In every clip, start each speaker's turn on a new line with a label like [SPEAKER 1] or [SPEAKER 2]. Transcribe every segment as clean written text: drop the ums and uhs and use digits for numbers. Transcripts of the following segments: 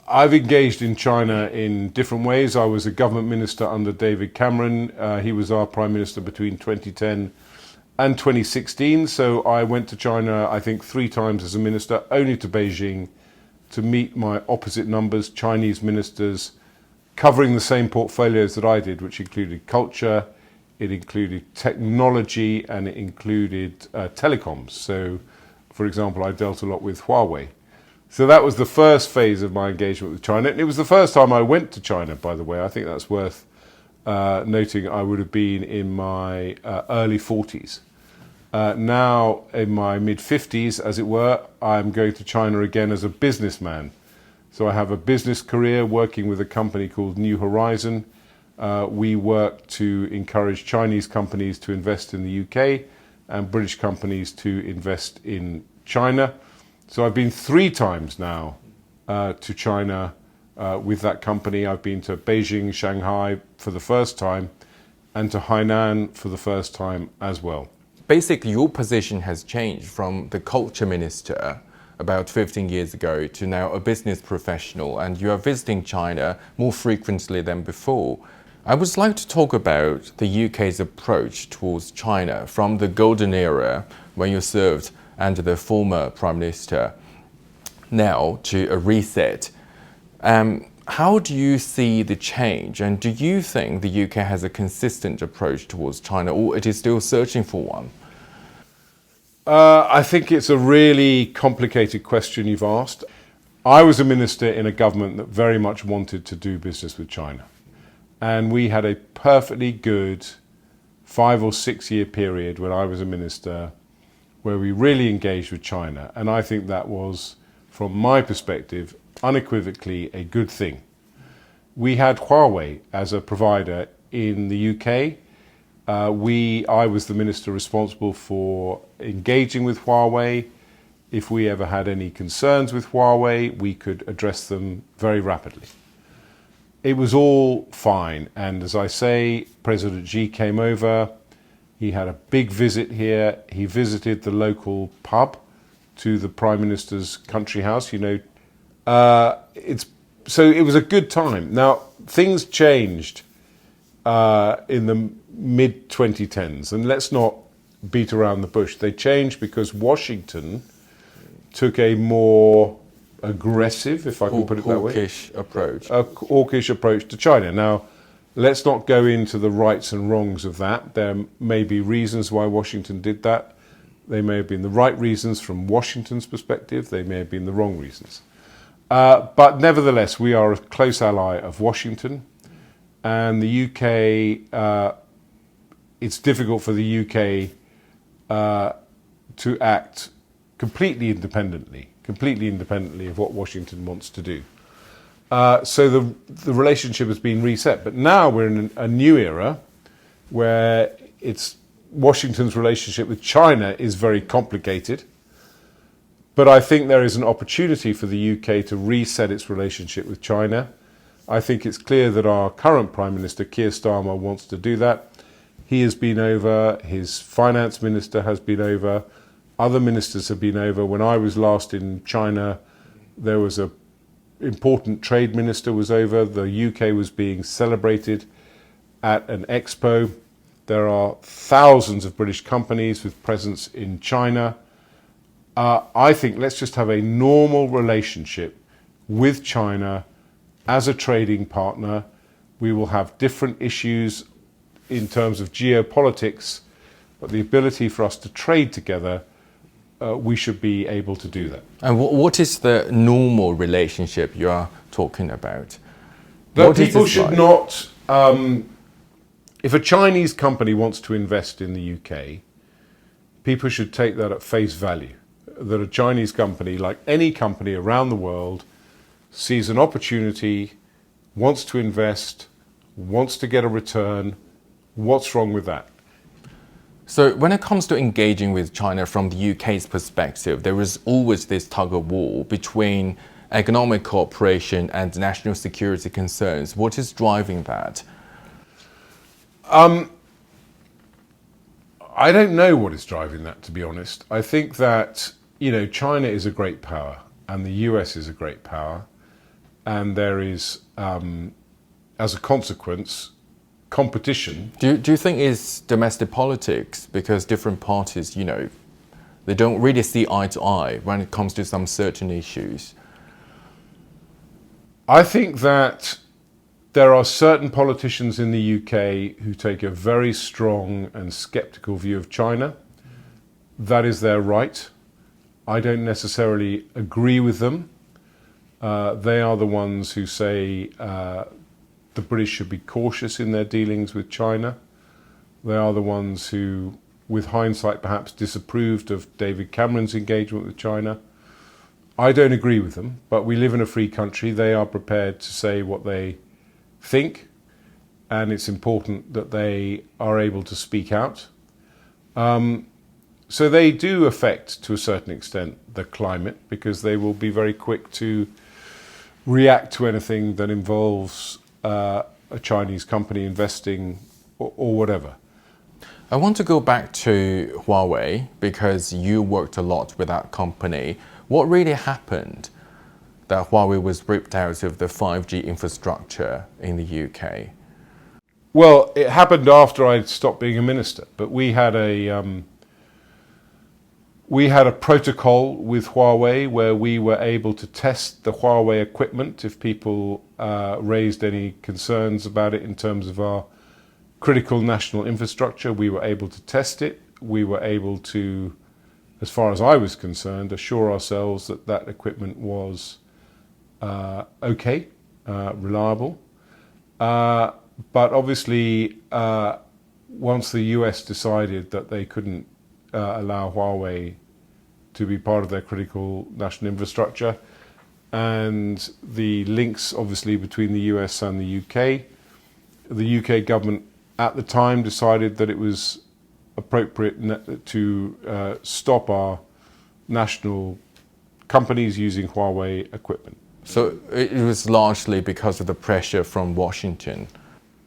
[SPEAKER 1] I've engaged in China in different ways. I was a government minister under David Cameron. He was our prime minister between 2010 and 2016. So I went to China, I think, 3 times as a minister, only to Beijing, to meet my opposite numbers, Chinese ministers, covering the same portfolios that I did, which included culture, it included technology, and it included telecoms. So, for example, I dealt a lot with Huawei. So that was the first phase of my engagement with China. And it was the first time I went to China, by the way. I think that's worth noting. I would have been in my early 40s. Now, in my mid-50s, as it were, I'm going to China again as a businessman. So I have a business career working with a company called New Horizon. We work to encourage Chinese companies to invest in the UK and British companies to invest in China. So I've been 3 times now to China with that company. I've been to Beijing, Shanghai for the first time, and to Hainan for the first time as well.
[SPEAKER 2] Basically, your position has changed from the culture minister about 15 years ago to now a business professional, and you are visiting China more frequently than before. I would like to talk about the UK's approach towards China from the golden era when you served under the former Prime Minister, now to a reset. How do you see the change, and do you think the UK has a consistent approach towards China, or it is still searching for one?
[SPEAKER 1] I think it's a really complicated question you've asked. I was a minister in a government that very much wanted to do business with China. And we had a perfectly good 5 or 6 year period when I was a minister where we really engaged with China. And I think that was, from my perspective, unequivocally a good thing. We had Huawei as a provider in the UK. I was the minister responsible for engaging with Huawei. If we ever had any concerns with Huawei, we could address them very rapidly. It was all fine. And as I say, President Xi came over. He had a big visit here. He visited the local pub to the Prime Minister's country house. You know, so it was a good time. Now, things changed in the mid-2010s, and let's not beat around the bush. They changed because Washington took a more aggressive, if I can put it that way, hawkish approach to China. Now, let's not go into the rights and wrongs of that. There may be reasons why Washington did that. They may have been the right reasons from Washington's perspective. They may have been the wrong reasons. But nevertheless, we are a close ally of Washington. And the UK, it's difficult for the UK to act completely independently of what Washington wants to do. So the relationship has been reset. But now we're in a new era where Washington's relationship with China is very complicated. But I think there is an opportunity for the UK to reset its relationship with China. I think it's clear that our current Prime Minister, Keir Starmer, wants to do that. He has been over, his finance minister has been over, other ministers have been over. When I was last in China, there was an important trade minister was over. The UK was being celebrated at an expo. There are thousands of British companies with presence in China. I think let's just have a normal relationship with China as a trading partner. We will have different issues in terms of geopolitics, but the ability for us to trade together, we should be able to do that.
[SPEAKER 2] And what is the normal relationship you are talking about?
[SPEAKER 1] That people should not, if a Chinese company wants to invest in the UK, people should take that at face value. That a Chinese company, like any company around the world, sees an opportunity, wants to invest, wants to get a return. What's wrong with that?
[SPEAKER 2] So when it comes to engaging with China from the UK's perspective, there is always this tug of war between economic cooperation and national security concerns. What is driving that?
[SPEAKER 1] I don't know what is driving that, to be honest. I think that, China is a great power and the US is a great power. and there is, as a consequence, competition.
[SPEAKER 2] Do you think it's domestic politics because different parties, they don't really see eye to eye when it comes to some certain issues?
[SPEAKER 1] I think that there are certain politicians in the UK who take a very strong and sceptical view of China. That is their right. I don't necessarily agree with them. They are the ones who say the British should be cautious in their dealings with China. They are the ones who, with hindsight, perhaps disapproved of David Cameron's engagement with China. I don't agree with them, but we live in a free country. They are prepared to say what they think, and it's important that they are able to speak out. So they do affect, to a certain extent, the climate, because they will be very quick to react to anything that involves a Chinese company investing or whatever.
[SPEAKER 2] I want to go back to Huawei because you worked a lot with that company. What really happened that Huawei was ripped out of the 5G infrastructure in the UK?
[SPEAKER 1] Well, it happened after I'd stopped being a minister, but we had a protocol with Huawei where we were able to test the Huawei equipment if people raised any concerns about it in terms of our critical national infrastructure. We were able to test it. We were able to, as far as I was concerned, assure ourselves that that equipment was okay, reliable. But obviously, once the US decided that they couldn't allow Huawei to be part of their critical national infrastructure, and the links obviously between the US and the UK government at the time decided that it was appropriate to stop our national companies using Huawei equipment.
[SPEAKER 2] So it was largely because of the pressure from Washington.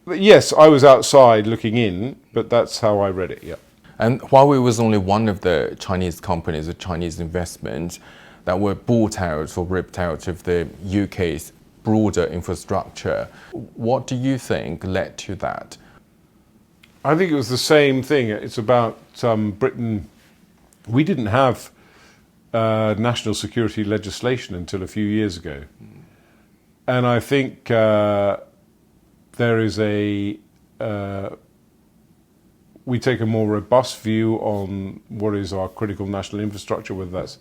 [SPEAKER 1] But yes, I was outside looking in, but that's how I read it, yeah.
[SPEAKER 2] And Huawei was only one of the Chinese companies, the Chinese investments that were bought out or ripped out of the UK's broader infrastructure. What do you think led to that?
[SPEAKER 1] I think it was the same thing. It's about Britain. We didn't have national security legislation until a few years ago. And I think there is we take a more robust view on what is our critical national infrastructure, whether that's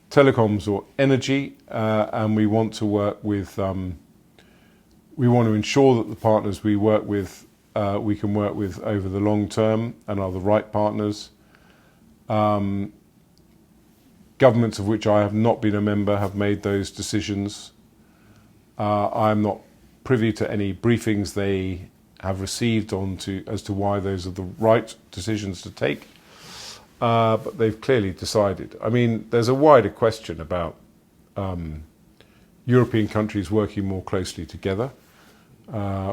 [SPEAKER 1] telecoms or energy, and we want to work with, we want to ensure that the partners we work with, we can work with over the long term and are the right partners. Governments of which I have not been a member have made those decisions. I'm not privy to any briefings they have received as to why those are the right decisions to take, but they've clearly decided. I mean, there's a wider question about European countries working more closely together.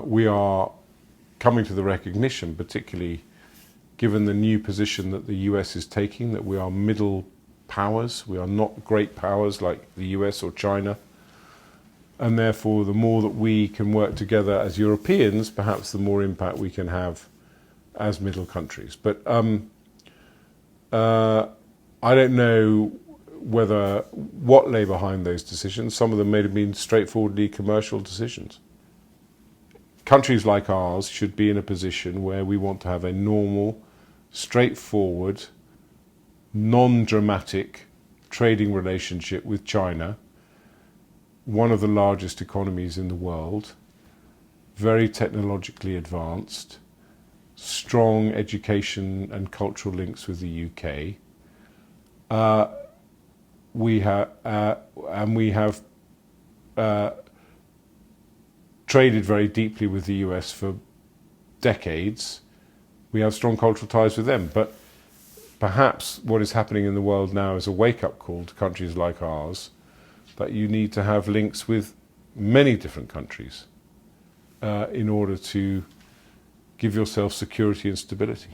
[SPEAKER 1] We are coming to the recognition, particularly given the new position that the US is taking, that we are middle powers. We are not great powers like the US or China. And therefore, the more that we can work together as Europeans, perhaps the more impact we can have as middle countries. But I don't know what lay behind those decisions. Some of them may have been straightforwardly commercial decisions. Countries like ours should be in a position where we want to have a normal, straightforward, non-dramatic trading relationship with China, one of the largest economies in the world, very technologically advanced, strong education and cultural links with the UK. We have traded very deeply with the US for decades. We have strong cultural ties with them, but perhaps what is happening in the world now is a wake-up call to countries like ours that you need to have links with many different countries in order to give yourself security and stability.